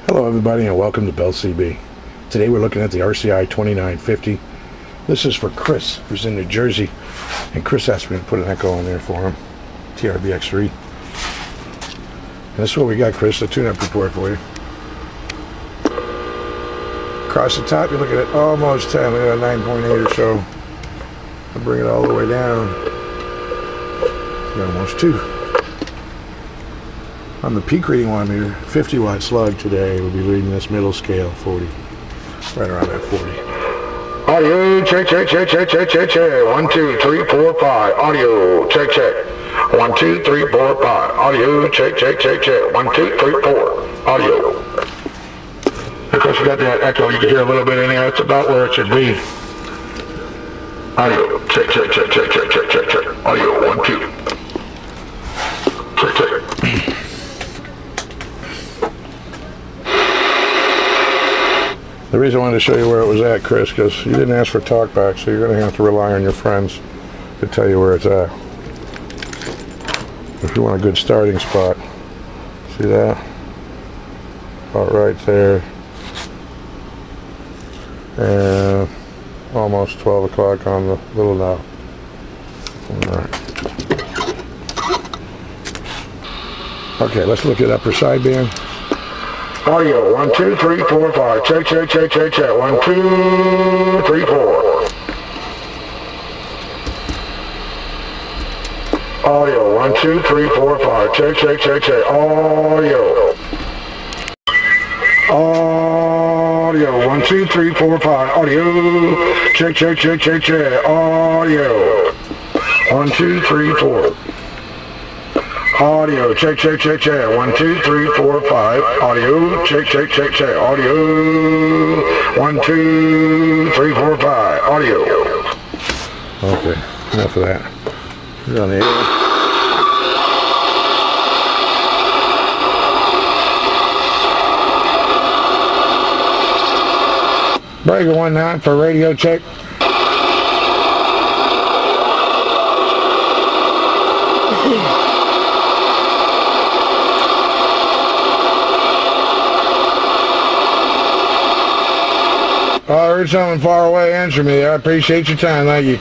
Hello everybody and welcome to Bell CB. Today we're looking at the RCI-2950. This is for Chris, who's in New Jersey, and Chris asked me to put an echo on there for him. TRBX3. And this is what we got, Chris, the tune-up report for you. Across the top you're looking at almost 10, look at that 9.8 or so. I'll bring it all the way down. You're almost 2. On the peak reading one meter, 50 watt slug today will be reading this middle scale, 40. Right around that 40. Audio, check, check, check, check, check, check, check. 1, 2, 3, 4, 5. Audio, check, check. 1, 2, 3, 4, 5. Audio, check, check, check, check. 1, 2, 3, 4. Audio. Of course, you got that echo. You can hear a little bit in there. It's about where it should be. Audio, check, check, check, check, check, check, check, check. Audio, 1, 2. Check, check. The reason I wanted to show you where it was at, Chris, because you didn't ask for talkback, so you're going to have to rely on your friends to tell you where it's at. If you want a good starting spot, see that? About right there. And almost 12 o'clock on the little knob. Alright. Okay, let's look at upper sideband. Audio, 1, 2, 3, 4, 5. Check, check, check, check, check. 1, 2, 3, 4. Audio, 1, 2, 3, 4, 5. Check, check, check, check. Audio. Audio, 1, 2, 3, 4, 5. Audio. Check, check, check, check, check. Audio. 1, 2, 3, 4. Audio, check, check, check, check. 1, 2, 3, 4, 5. Audio, check, check, check, check. Audio. 1, 2, 3, 4, 5. Audio. Okay, enough of that. We're on the air. Breaker 1-9 for radio check. I heard something far away. Answer me. I appreciate your time. Thank you.